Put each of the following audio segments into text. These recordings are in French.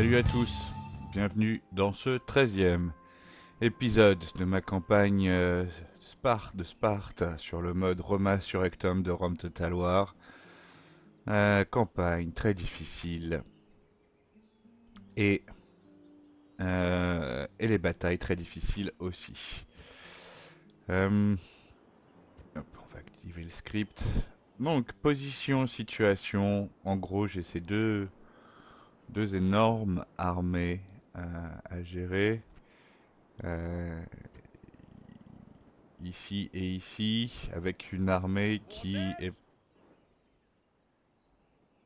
Salut à tous, bienvenue dans ce 13e épisode de ma campagne de Sparte sur le mode Roma Surrectum de Rome Total War. Campagne très difficile et, et les batailles très difficiles aussi. On va activer le script. Donc, position, situation, en gros j'ai ces deux énormes armées à gérer. Ici et ici, avec une armée qui est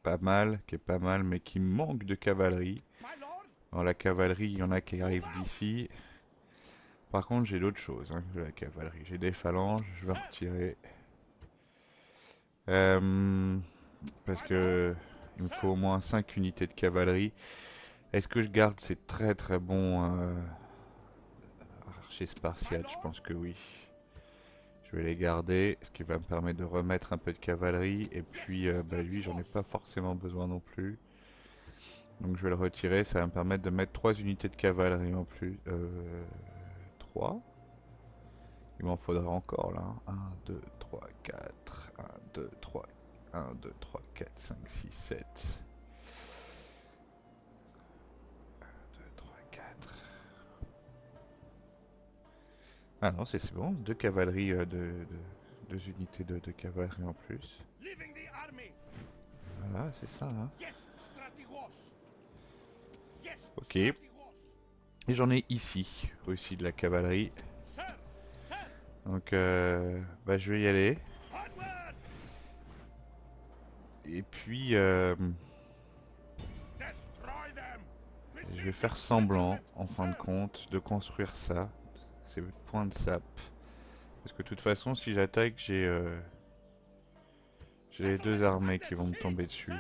pas mal, mais qui manque de cavalerie. Dans la cavalerie, il y en a qui arrivent d'ici. Par contre, j'ai d'autres choses que la cavalerie. J'ai des phalanges, je vais retirer. Parce que il me faut au moins 5 unités de cavalerie. Est-ce que je garde ces très bons archers spartiates? Je pense que oui. Je vais les garder, ce qui va me permettre de remettre un peu de cavalerie. Et puis lui, j'en ai pas forcément besoin non plus. Donc je vais le retirer, ça va me permettre de mettre 3 unités de cavalerie en plus. 3. Il m'en faudra encore là. 1, 2, 3, 4. 1, 2, 3. 1, 2, 3, 4, 5, 6, 7. 1, 2, 3, 4. Ah non, c'est bon. 2 cavaleries, 2 unités de cavalerie en plus. Voilà, c'est ça. Hein. Ok. Et j'en ai ici aussi de la cavalerie. Donc je vais y aller. Et puis je vais faire semblant en fin de compte de construire ça. C'est le point de sap. Parce que de toute façon si j'attaque j'ai les deux armées qui vont me tomber dessus.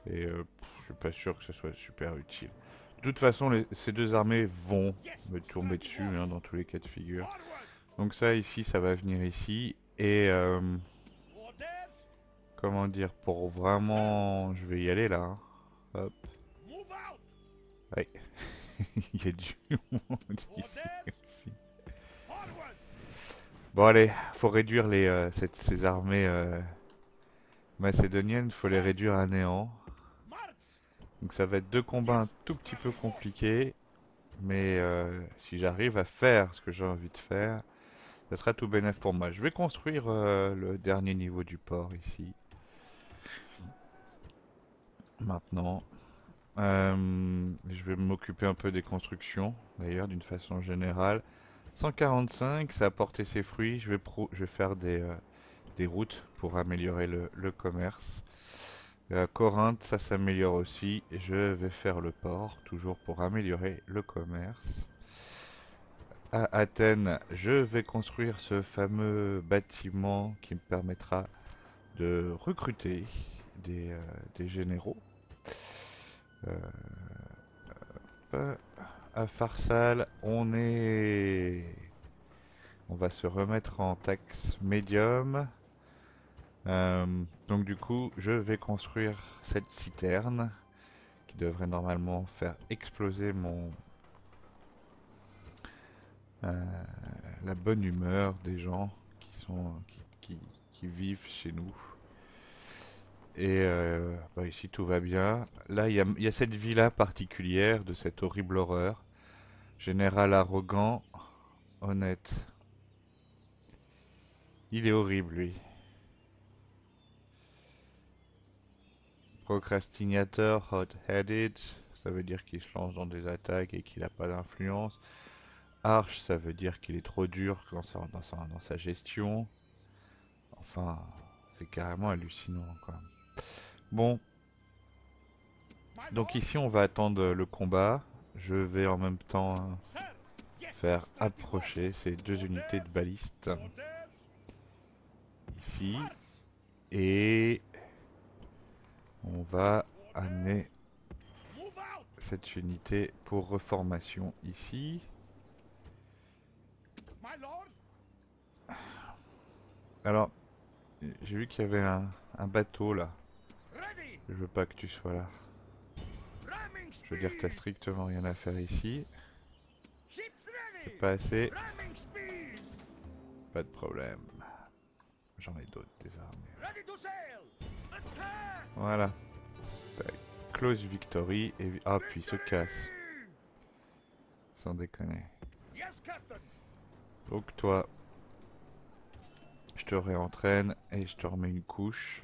Et je suis pas sûr que ce soit super utile. De toute façon ces deux armées vont me tomber dessus dans tous les cas de figure. Donc ça ici ça va venir ici. Et comment dire, pour vraiment... Je vais y aller là. Hein. Hop. Ouais. Il y a du monde ici aussi. Bon allez, faut réduire ces armées macédoniennes, faut les réduire à néant. Donc ça va être deux combats un tout petit peu compliqués. Mais si j'arrive à faire ce que j'ai envie de faire, ça sera tout bénef pour moi. Je vais construire le dernier niveau du port ici. Maintenant. Je vais m'occuper un peu des constructions, d'ailleurs, d'une façon générale. 145, ça a porté ses fruits. Je vais faire des routes pour améliorer le commerce. Corinthe, ça s'améliore aussi. Et je vais faire le port, toujours pour améliorer le commerce. À Athènes, je vais construire ce fameux bâtiment qui me permettra de recruter des généraux. À Farsal, on va se remettre en taxe médium. Donc du coup, je vais construire cette citerne qui devrait normalement faire exploser la bonne humeur des gens qui vivent chez nous. Et ici tout va bien. Là, il y a cette villa particulière de cette horrible horreur. Général arrogant, honnête. Il est horrible, lui. Procrastinateur, hot-headed, ça veut dire qu'il se lance dans des attaques et qu'il n'a pas d'influence. Arch, ça veut dire qu'il est trop dur dans sa gestion. Enfin, c'est carrément hallucinant, quoi. Bon, donc ici on va attendre le combat. Je vais en même temps faire approcher ces deux unités de balistes. Ici. Et on va amener cette unité pour reformation ici. Alors, j'ai vu qu'il y avait un bateau là. Je veux pas que tu sois là. Je veux dire, t'as strictement rien à faire ici. C'est pas assez. Pas de problème. J'en ai d'autres, des armes. Voilà. Tac. Close victory et... Ah, puis il se casse. Sans déconner. Donc toi, je te réentraîne et je te remets une couche.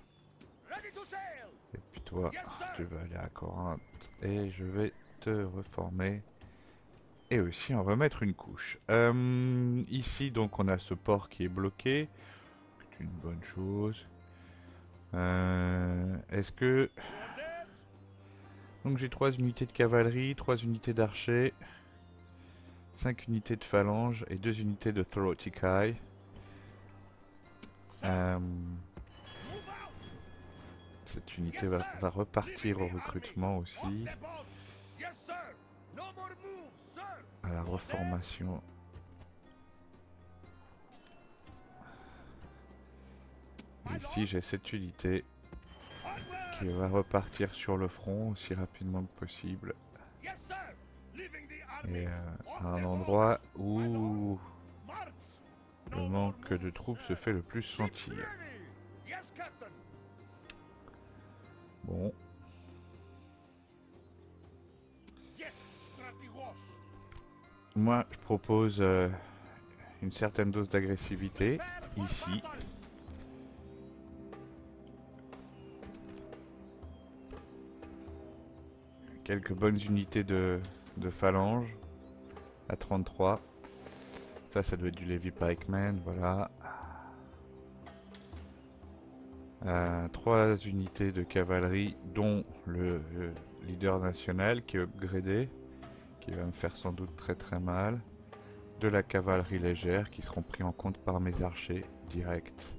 Et puis toi, tu vas aller à Corinthe et je vais te reformer. Et aussi en remettre une couche. Ici, donc, on a ce port qui est bloqué. C'est une bonne chose. Est-ce que... Donc j'ai 3 unités de cavalerie, 3 unités d'archers, 5 unités de phalange et 2 unités de Thorotikai. Cette unité va repartir au recrutement aussi. À la reformation. Ici j'ai cette unité qui va repartir sur le front aussi rapidement que possible. Et à un endroit où le manque de troupes se fait le plus sentir. Bon. Moi, je propose une certaine dose d'agressivité ici. Quelques bonnes unités de phalange à 33. Ça doit être du Levi Pikeman, voilà. 3 unités de cavalerie, dont le leader national qui est upgradé, qui va me faire sans doute très mal. De la cavalerie légère qui seront pris en compte par mes archers directs.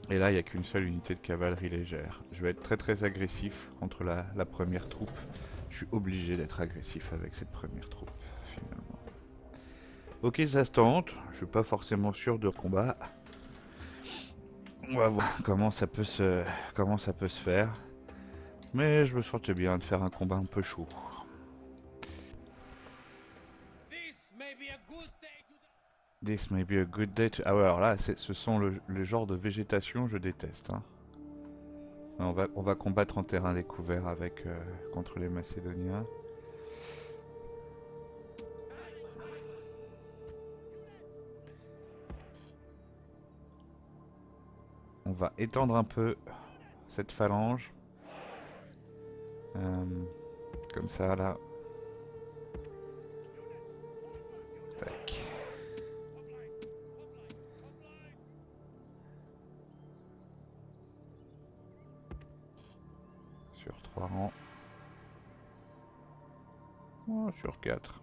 Et là, il n'y a qu'une seule unité de cavalerie légère. Je vais être très agressif contre la première troupe. Je suis obligé d'être agressif avec cette première troupe, finalement. Ok, ça se tente. Je suis pas forcément sûr de combat. On va voir comment ça peut se faire. Mais je me sentais bien de faire un combat un peu chaud. This may be a good day to... Ah ouais, alors là, ce sont le genre de végétation je déteste. Hein. On va combattre en terrain découvert avec contre les Macédoniens. On va étendre un peu cette phalange. Comme ça, là. Tac. Sur 3 rangs. Oh, sur 4.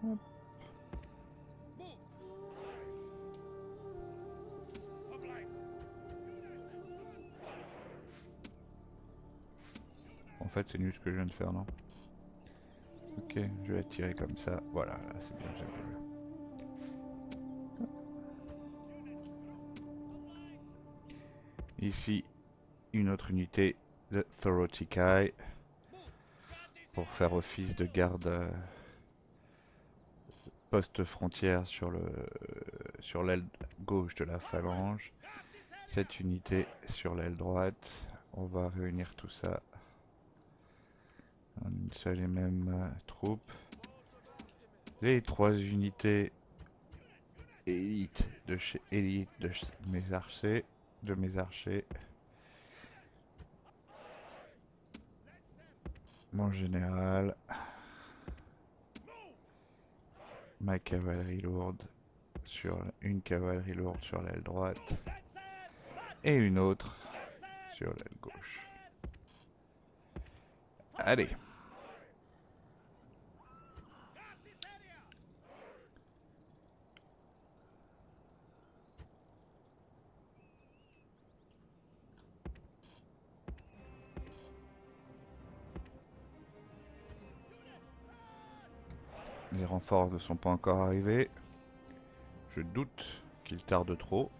Hop. En fait, c'est nul ce que je viens de faire, non? Ok, je vais tirer comme ça. Voilà, c'est bien, j'ai vu. Ici, une autre unité de Thorotikai pour faire office de garde poste frontière sur l'aile gauche de la phalange. Cette unité sur l'aile droite. On va réunir tout ça en une seule et même troupe. Les 3 unités élite de mes archers. Mon général. Ma cavalerie lourde sur une cavalerie lourde sur l'aile droite et une autre sur l'aile gauche. Allez. Les renforts ne sont pas encore arrivés. Je doute qu'ils tardent trop.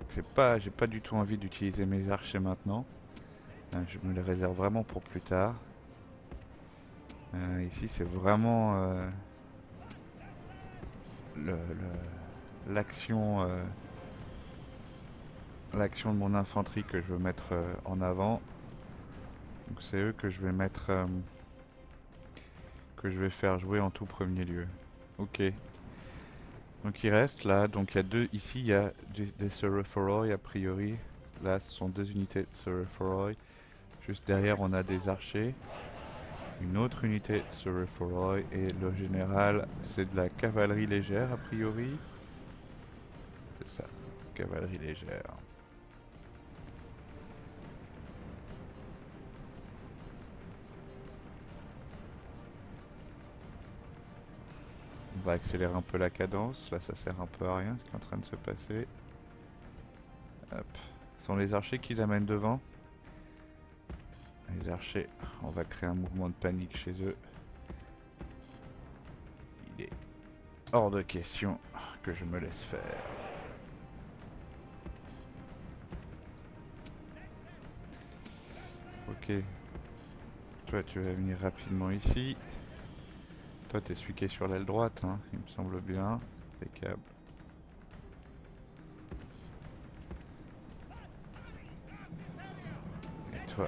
J'ai pas du tout envie d'utiliser mes archers maintenant. Je me les réserve vraiment pour plus tard. Ici, c'est vraiment l'action l'action de mon infanterie que je veux mettre en avant. Donc c'est eux que je vais mettre que je vais faire jouer en tout premier lieu. Ok. Donc il reste là, donc il y a deux ici, il y a des Sureforoy a priori. Là ce sont deux unités de Sureforoy. Juste derrière on a des archers. Une autre unité de Sureforoy et le général c'est de la cavalerie légère a priori. C'est ça, cavalerie légère. On va accélérer un peu la cadence, là ça sert un peu à rien ce qui est en train de se passer. Hop. Ce sont les archers qui amènent devant. Les archers, on va créer un mouvement de panique chez eux. Il est hors de question que je me laisse faire. Ok. Toi tu vas venir rapidement ici. Toi t'es celui qui est sur l'aile droite, hein, il me semble bien. Impeccable. Et toi.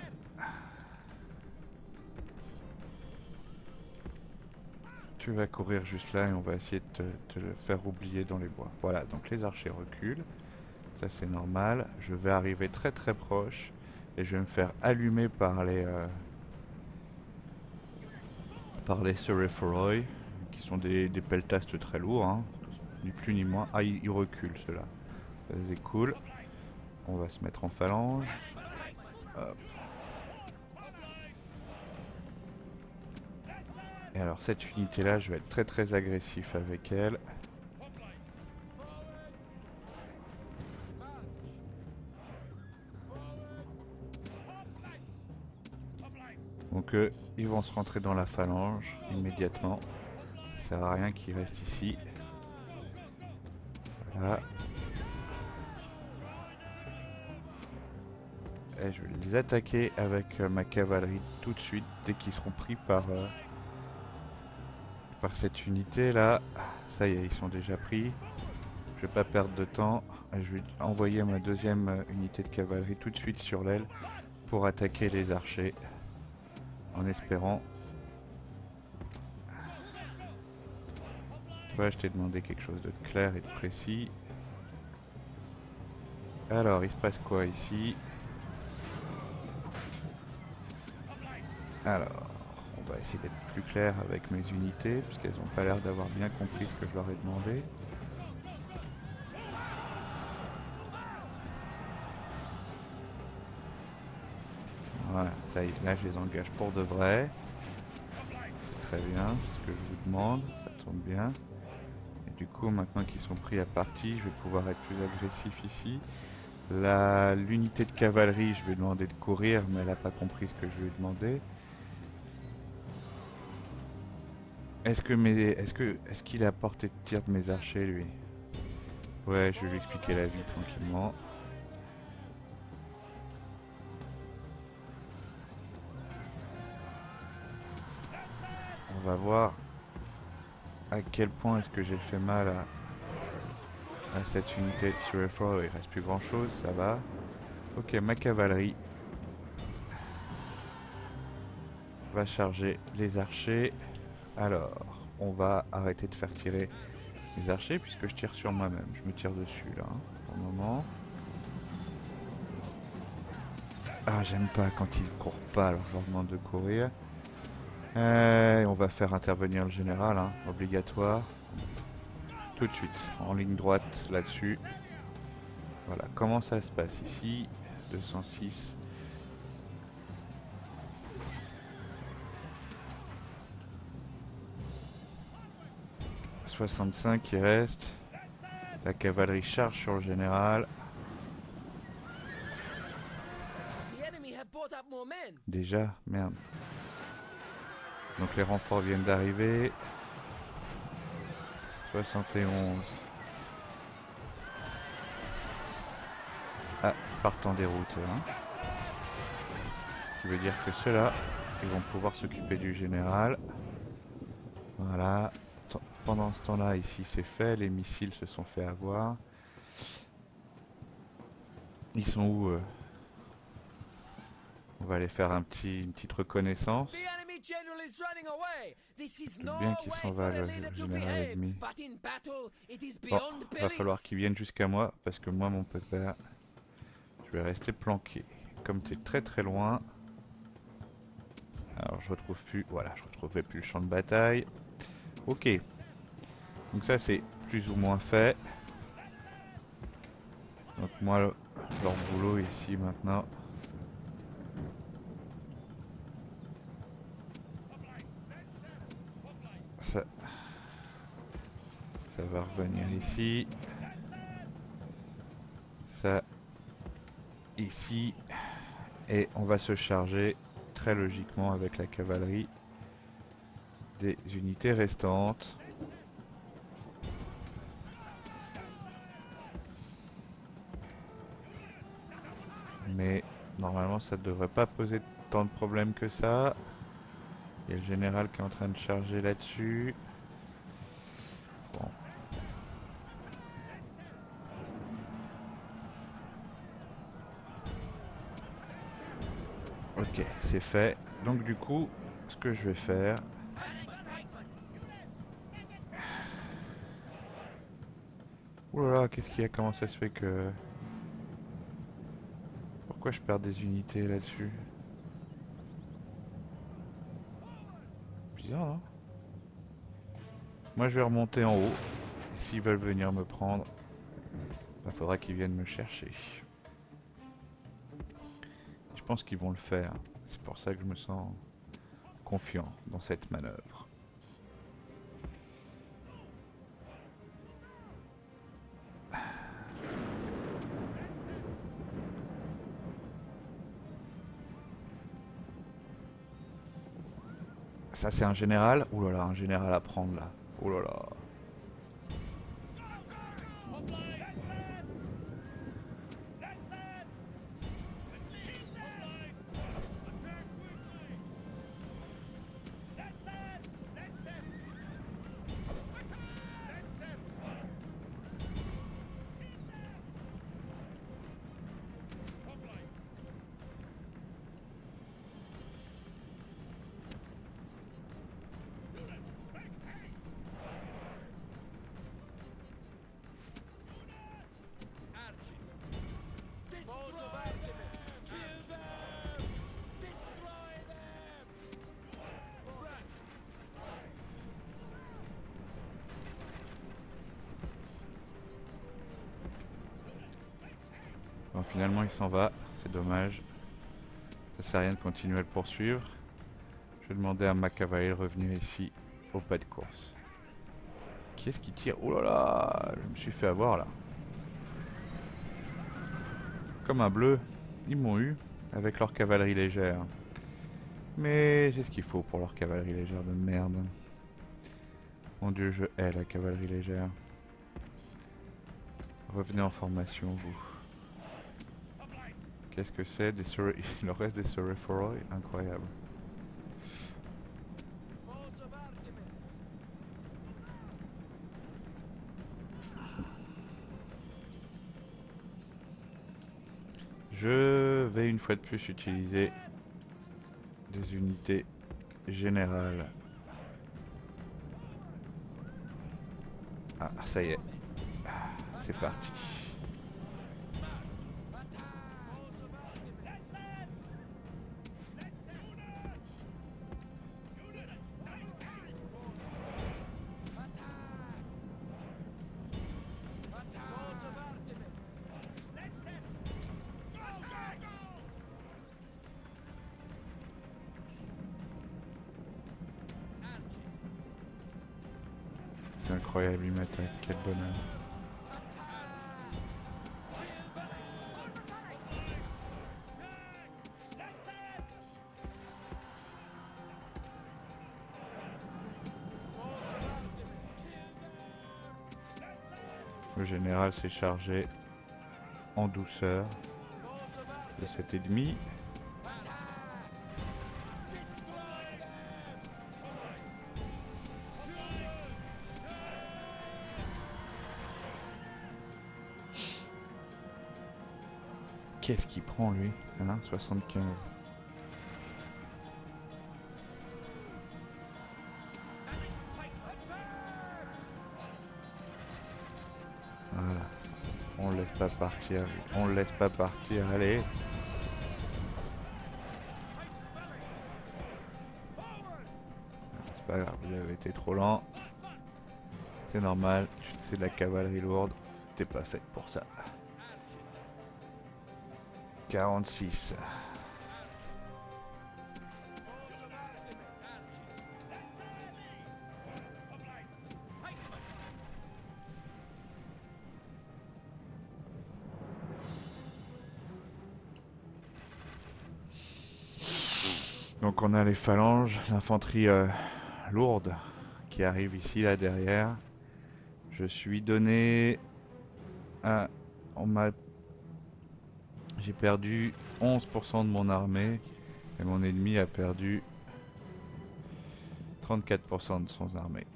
Tu vas courir juste là et on va essayer de te le faire oublier dans les bois. Voilà, donc les archers reculent. Ça c'est normal. Je vais arriver très très proche et je vais me faire allumer par les Sureforoy, qui sont des peltastes très lourds, hein, ni plus ni moins. Ah, ils reculent ceux-là. Ça c'est cool. On va se mettre en phalange. Hop. Et alors cette unité là, je vais être très très agressif avec elle. Donc ils vont se rentrer dans la phalange immédiatement. Ça sert à rien qu'ils restent ici. Voilà. Et je vais les attaquer avec ma cavalerie tout de suite dès qu'ils seront pris par cette unité là. Ça y est, ils sont déjà pris. Je vais pas perdre de temps. Je vais envoyer ma deuxième unité de cavalerie tout de suite sur l'aile pour attaquer les archers. En espérant. Toi, je t'ai demandé quelque chose de clair et de précis. Alors, il se passe quoi ici? Alors, on va essayer d'être plus clair avec mes unités, puisqu'elles n'ont pas l'air d'avoir bien compris ce que je leur ai demandé. Voilà, ça y est, là je les engage pour de vrai. C'est très bien, c'est ce que je vous demande, ça tourne bien. Et du coup, maintenant qu'ils sont pris à partie, je vais pouvoir être plus agressif ici. L'unité de cavalerie, je vais demander de courir, mais elle n'a pas compris ce que je lui ai demandé. Est-ce qu'il est à portée de tir de mes archers, lui? Ouais, je vais lui expliquer la vie tranquillement. On va voir à quel point est-ce que j'ai fait mal à cette unité sur effort. Il reste plus grand chose, ça va. Ok, ma cavalerie va charger les archers. Alors, on va arrêter de faire tirer les archers puisque je tire sur moi-même. Je me tire dessus là, hein, pour le moment. Ah, j'aime pas quand ils courent pas, alors je leur demande de courir. On va faire intervenir le général, hein, obligatoire. Tout de suite, en ligne droite là-dessus. Voilà, comment ça se passe ici? 206. « 65 qui reste. La cavalerie charge sur le général. Déjà, merde. Donc les renforts viennent d'arriver. 71. Ah, partant des routes. Hein. Ce qui veut dire que ceux-là, ils vont pouvoir s'occuper du général. Voilà. Pendant ce temps-là, ici c'est fait. Les missiles se sont fait avoir. Ils sont où On va aller faire une petite reconnaissance. Je doute bien qu'il s'en va le général ennemi. Bon, va falloir qu'il vienne jusqu'à moi parce que moi mon pépère, je vais rester planqué. Comme tu es très très loin. Alors je retrouve plus, voilà, je retrouverai plus le champ de bataille. Ok. Donc ça c'est plus ou moins fait. Donc moi leur boulot ici maintenant. Ça va revenir ici. Ça ici. Et on va se charger très logiquement avec la cavalerie des unités restantes. Mais normalement ça ne devrait pas poser tant de problèmes que ça. Il y a le général qui est en train de charger là-dessus. Bon. Ok, c'est fait. Donc du coup, ce que je vais faire... Ouh là là, qu'est-ce qu'il y a? Comment ça se fait que... Pourquoi je perds des unités là-dessus? Bizarre, hein? Moi je vais remonter en haut. Et s'ils veulent venir me prendre, il faudra qu'ils viennent me chercher. Je pense qu'ils vont le faire. C'est pour ça que je me sens confiant dans cette manœuvre. Ça c'est un général. Ouh là là, un général à prendre là. Ouh là là. Bon, finalement il s'en va, c'est dommage. Ça sert à rien de continuer à le poursuivre. Je vais demander à ma cavalerie de revenir ici au pas de course. Qui est-ce qui tire? Oh là là, je me suis fait avoir là. Comme un bleu, ils m'ont eu avec leur cavalerie légère. Mais j'ai ce qu'il faut pour leur cavalerie légère de merde. Mon dieu, je hais la cavalerie légère. Revenez en formation, vous. Qu'est-ce que c'est? Il leur reste des Sorcerer, incroyable. Je vais une fois de plus utiliser des unités générales. Ah, ça y est. C'est parti. C'est incroyable, il m'attaque, quel bonheur. Le général s'est chargé en douceur de cet ennemi. Qu'est-ce qu'il prend lui, hein, 75. Voilà. On le laisse pas partir, lui. On le laisse pas partir, allez. C'est pas grave, vous avez été trop lent. C'est normal, c'est de la cavalerie lourde. T'es pas faite pour ça. 46. Donc on a les phalanges, l'infanterie lourde qui arrive ici, là derrière. Je suis donné à... J'ai perdu 11% de mon armée et mon ennemi a perdu 34% de son armée.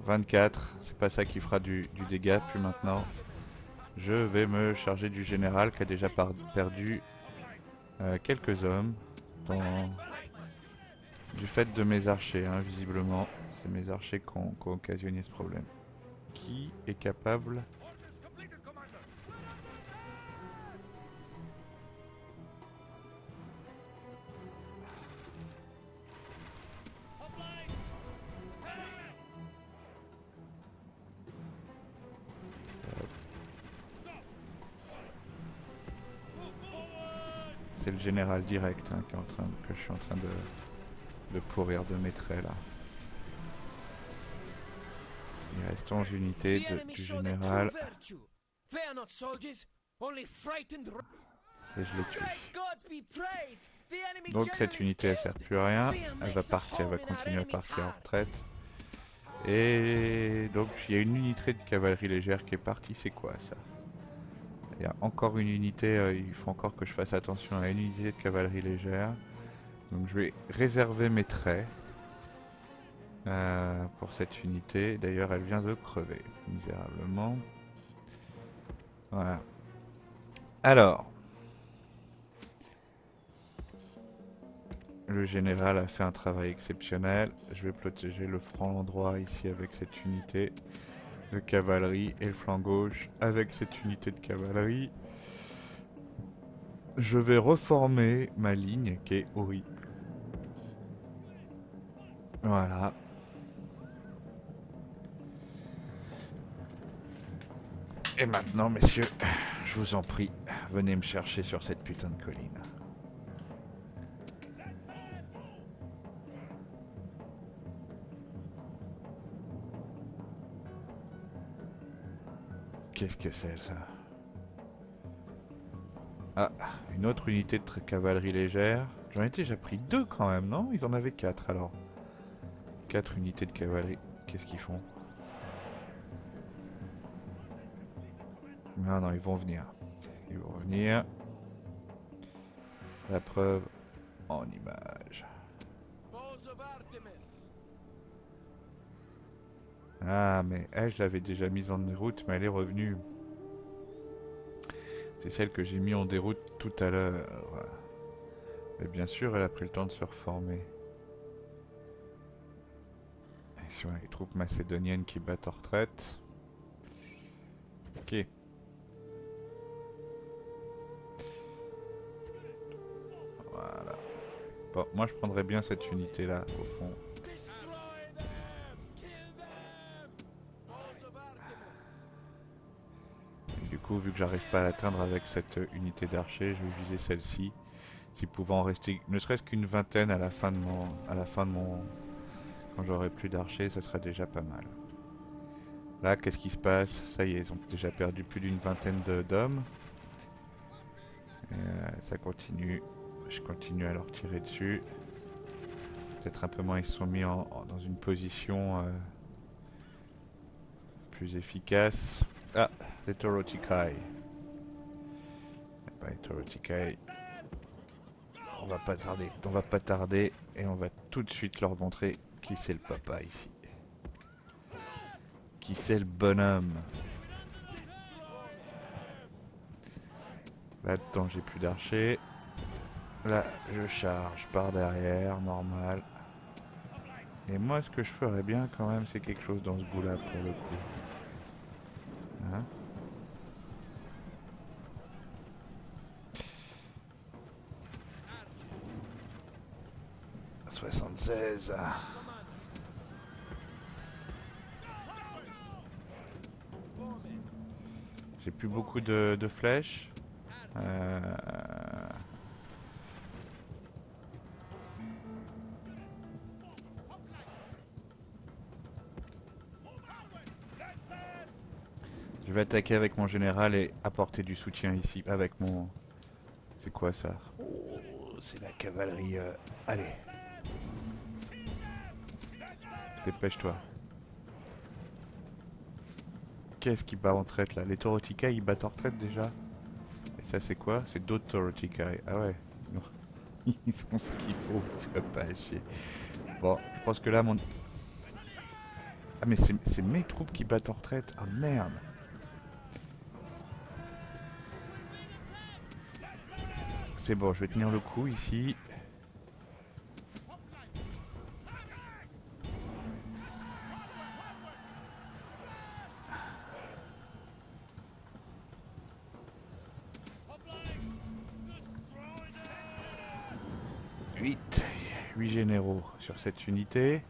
24, c'est pas ça qui fera du dégât plus maintenant. Je vais me charger du général qui a déjà perdu quelques hommes du fait de mes archers, hein, visiblement. C'est mes archers qui ont occasionné ce problème. Qui est capable... C'est le général direct, hein, que je suis en train de pourrir de mes traits là. Il reste 11 unités du général. Et je l'ai tué. Donc cette unité elle sert plus à rien. Elle va partir, elle va continuer à partir en retraite. Et donc il y a une unité de cavalerie légère qui est partie, c'est quoi ça? Il y a encore une unité, il faut encore que je fasse attention à une unité de cavalerie légère. Donc je vais réserver mes traits pour cette unité. D'ailleurs elle vient de crever misérablement. Voilà. Alors, le général a fait un travail exceptionnel. Je vais protéger le flanc droit ici avec cette unité de cavalerie et le flanc gauche avec cette unité de cavalerie. Je vais reformer ma ligne qui est horrible. Voilà. Et maintenant, messieurs, je vous en prie, venez me chercher sur cette putain de colline. Qu'est-ce que c'est ça? Ah, une autre unité de cavalerie légère. J'en ai déjà pris 2 quand même, non? Ils en avaient 4 alors. 4 unités de cavalerie. Qu'est-ce qu'ils font? Non, non, ils vont venir. Ils vont venir. La preuve en image. Ah, mais elle, je l'avais déjà mise en déroute, mais elle est revenue. C'est celle que j'ai mis en déroute tout à l'heure. Mais bien sûr, elle a pris le temps de se reformer. Et sur les troupes macédoniennes qui battent en retraite. Ok. Voilà. Bon, moi je prendrais bien cette unité là, au fond. Et du coup, vu que j'arrive pas à l'atteindre avec cette unité d'archers, je vais viser celle-ci. S'il pouvait en rester ne serait-ce qu'une vingtaine à la fin de mon... Quand j'aurai plus d'archers, ça sera déjà pas mal. Là, qu'est-ce qui se passe? Ça y est, ils ont déjà perdu plus d'une vingtaine d'hommes. Ça continue. Je continue à leur tirer dessus. Peut-être un peu moins, ils se sont mis dans une position plus efficace. Ah, des Torotikai. Pas les Torotikai. On va pas tarder et on va tout de suite leur montrer qui c'est le papa ici. Qui c'est le bonhomme. Là-dedans, j'ai plus d'archers. Là, je charge par derrière, normal. Et moi, ce que je ferais bien quand même, c'est quelque chose dans ce goût-là pour le coup. Hein? 76. J'ai plus beaucoup de flèches. Euh, Je vais attaquer avec mon général et apporter du soutien ici avec mon... C'est quoi ça? Oh, c'est la cavalerie. Allez. Dépêche-toi. Qu'est-ce qui bat en retraite là? Les Torotikai ils battent en retraite déjà? Et ça c'est quoi? C'est d'autres Torotikai. Ah ouais. Non. Ils ont ce qu'il faut. Tu vas pas chier. Bon, je pense que là mon... Ah mais c'est mes troupes qui battent en retraite. Ah merde. C'est bon, je vais tenir le coup ici. Huit généraux sur cette unité.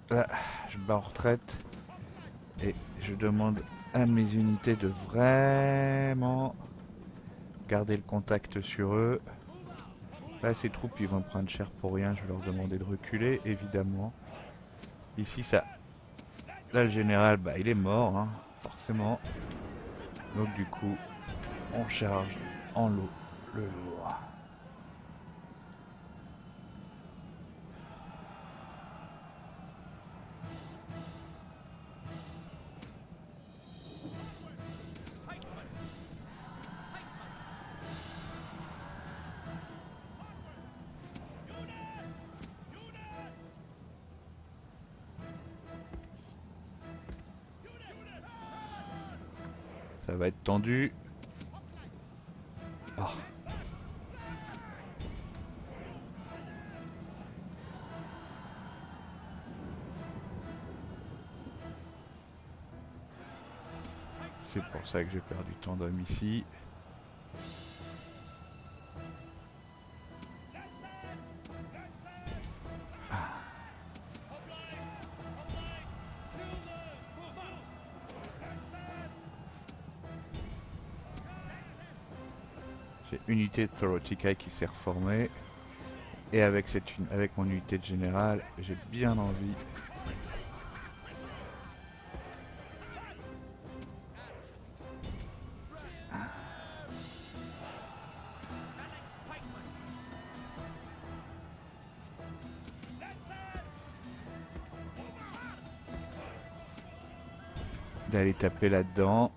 Là, je bats en retraite. Et je demande à mes unités de vraiment garder le contact sur eux. Là, ces troupes, ils vont prendre cher pour rien. Je vais leur demander de reculer, évidemment. Ici, ça... Là, le général, bah, il est mort, hein, forcément. Donc, du coup, on charge en lot le lourd. Ça va être tendu. Oh. C'est pour ça que j'ai perdu tant d'hommes ici. J'ai une unité de Torotikai qui s'est reformée. Et avec, avec mon unité de général, j'ai bien envie d'aller taper là-dedans.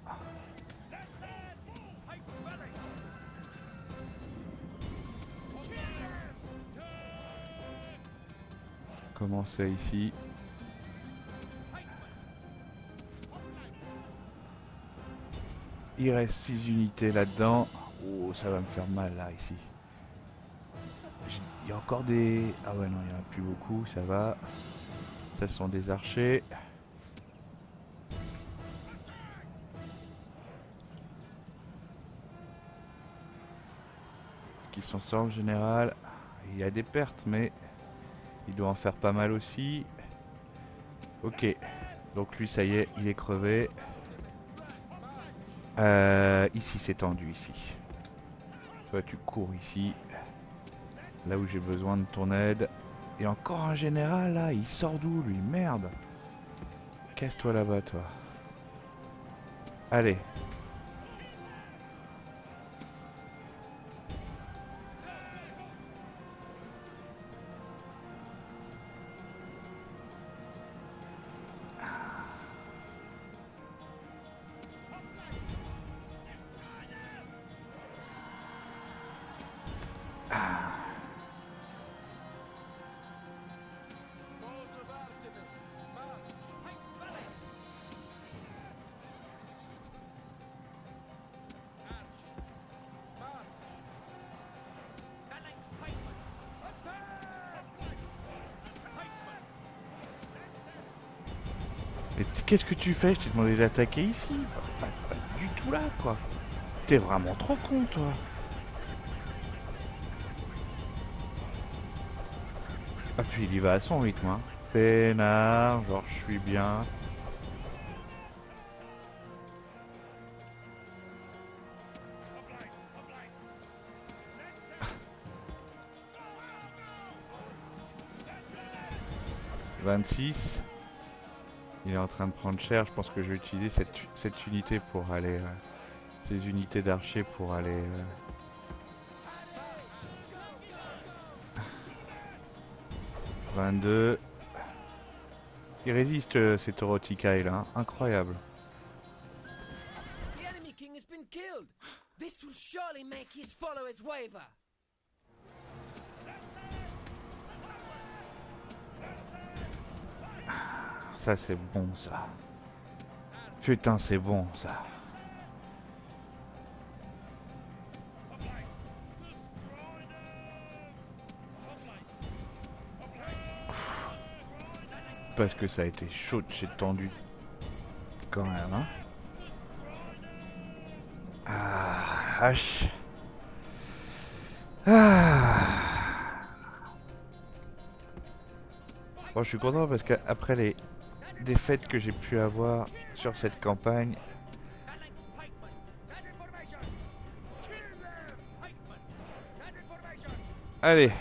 Comment c'est ici? Il reste 6 unités là-dedans. Oh, ça va me faire mal là, ici. Il y a encore des... Ah ouais, non, il n'y en a plus beaucoup, ça va. Ça sont des archers. Qui sont ça en général. Il y a des pertes, mais il doit en faire pas mal aussi. Ok, donc lui, ça y est, il est crevé. Ici, c'est tendu, ici. Toi, tu cours ici. Là où j'ai besoin de ton aide. Et encore un général, là. Il sort d'où, lui? Merde. Casse-toi là-bas, toi. Allez. Mais qu'est-ce que tu fais? Je t'ai demandé d'attaquer ici. Pas du tout là, quoi. T'es vraiment trop con, toi. Ah, puis il y va à son rythme, hein. Peinard, genre je suis bien. « 26. Il est en train de prendre cher. Je pense que je vais utiliser cette unité pour aller... ces unités d'archers pour aller... 22. Il résiste ces Torotikai là, hein. Incroyable. The enemy king has been killed. This will surely make his followers waver. Ça c'est bon ça. Putain c'est bon ça. Parce que ça a été chaud de chez tendu. Quand même hein. Ah, H. Ah. Bon, je suis content parce qu'après les défaites que j'ai pu avoir sur cette campagne, allez.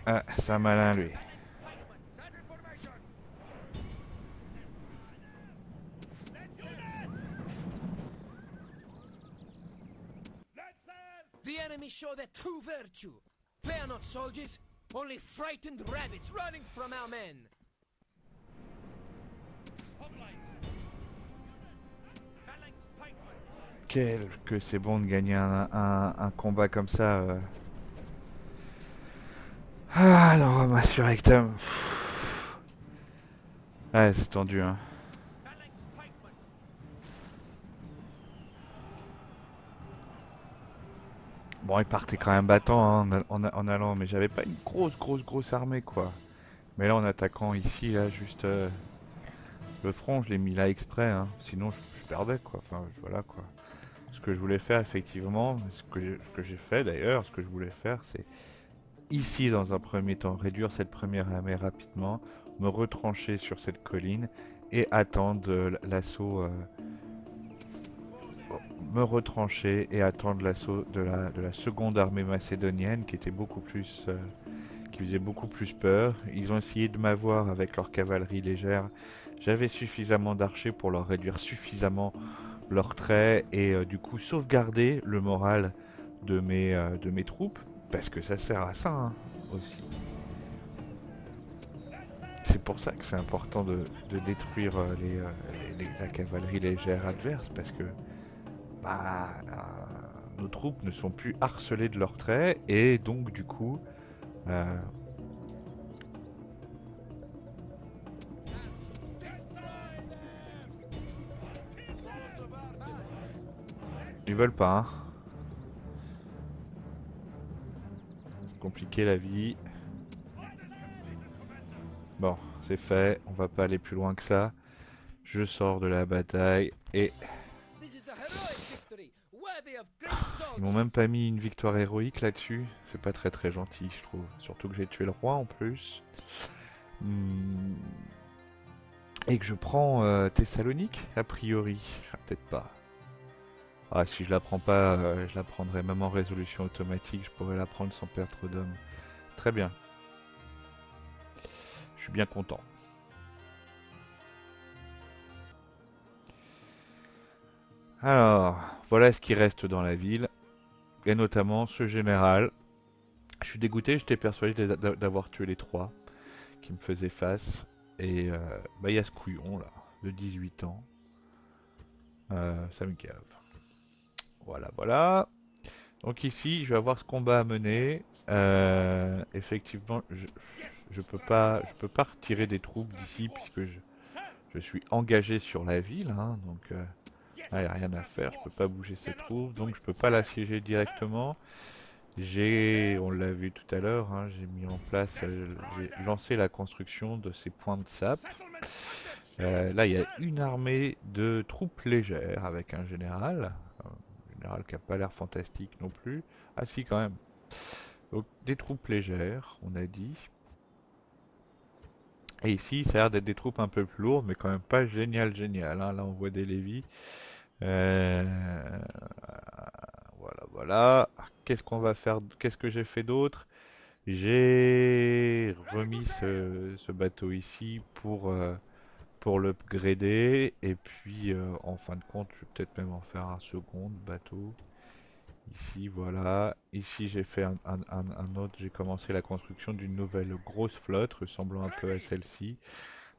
Ah, c'est un malin lui. The enemy show their true virtue. Fear not, soldiers. Only frightened rabbits running from our men. Quel que c'est bon de gagner un combat comme ça. Ah non, Roma sur Rectum. Ouais, c'est tendu hein. Bon, il partait quand même battant hein, en allant, mais j'avais pas une grosse armée quoi. Mais là en attaquant ici, là juste le front, je l'ai mis là exprès, hein. Sinon je perdais quoi. Enfin voilà quoi. Ce que je voulais faire effectivement, ce que j'ai fait d'ailleurs, ce que je voulais faire c'est ici dans un premier temps réduire cette première armée rapidement, me retrancher sur cette colline et attendre l'assaut me retrancher et attendre l'assaut de la seconde armée macédonienne qui était beaucoup plus qui faisait beaucoup plus peur. Ils ont essayé de m'avoir avec leur cavalerie légère. J'avais suffisamment d'archers pour leur réduire suffisamment leurs traits et du coup sauvegarder le moral de mes troupes parce que ça sert à ça hein, aussi. C'est pour ça que c'est important de détruire la cavalerie légère adverse parce que bah, nos troupes ne sont plus harcelées de leurs traits et donc du coup ils veulent pas hein. C'est compliqué la vie. Bon, c'est fait, on va pas aller plus loin que ça. Je sors de la bataille et ils m'ont même pas mis une victoire héroïque là-dessus. C'est pas très gentil, je trouve. Surtout que j'ai tué le roi en plus. Et que je prends Thessalonique, a priori. Ah, peut-être pas. Ah, si je la prends pas, je la prendrai même en résolution automatique. Je pourrais la prendre sans perdre d'hommes. Très bien. Je suis bien content. Alors, voilà ce qui reste dans la ville. Et notamment ce général. Je suis dégoûté, j'étais persuadé d'avoir tué les trois qui me faisaient face. Et bah il y a ce couillon là, de 18 ans. Ça me gave. Voilà. Donc ici, je vais avoir ce combat à mener. Effectivement, je peux pas retirer des troupes d'ici puisque je suis engagé sur la ville. Hein, donc Ah, y a rien à faire, je peux pas bouger ces troupes, donc je peux pas l'assiéger directement. On l'a vu tout à l'heure, hein, j'ai mis en place, j'ai lancé la construction de ces points de sap. Là, il y a une armée de troupes légères avec un général. Un général qui a pas l'air fantastique non plus. Ah si, quand même. Donc, des troupes légères, on a dit. Et ici, ça a l'air d'être des troupes un peu plus lourdes, mais quand même pas génial, génial, hein. Là, on voit des lévis. Euh, Voilà, voilà. Qu'est-ce qu'on va faire? Qu'est-ce que j'ai fait d'autre? J'ai remis ce bateau ici pour l'upgrader. Et puis, en fin de compte, je vais peut-être même en faire un second bateau. Ici, voilà. Ici, j'ai fait un autre. J'ai commencé la construction d'une nouvelle grosse flotte ressemblant un peu à celle-ci.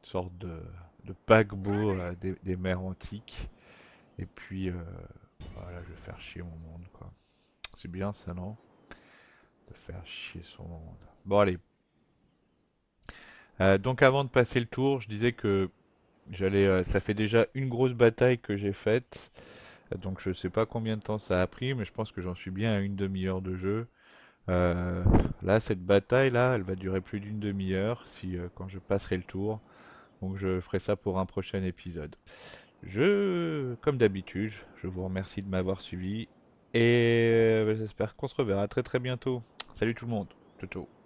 Une sorte de paquebot des mers antiques. Et puis, voilà, je vais faire chier mon monde, quoi. C'est bien ça, non? De faire chier son monde. Bon, allez. Donc, avant de passer le tour, je disais que ça fait déjà une grosse bataille que j'ai faite. Donc, je sais pas combien de temps ça a pris, mais je pense que j'en suis bien à une demi-heure de jeu. Euh, Là, cette bataille-là, elle va durer plus d'une demi-heure si quand je passerai le tour. Donc, je ferai ça pour un prochain épisode. Comme d'habitude, je vous remercie de m'avoir suivi et j'espère qu'on se reverra très très bientôt. Salut tout le monde. Ciao ciao.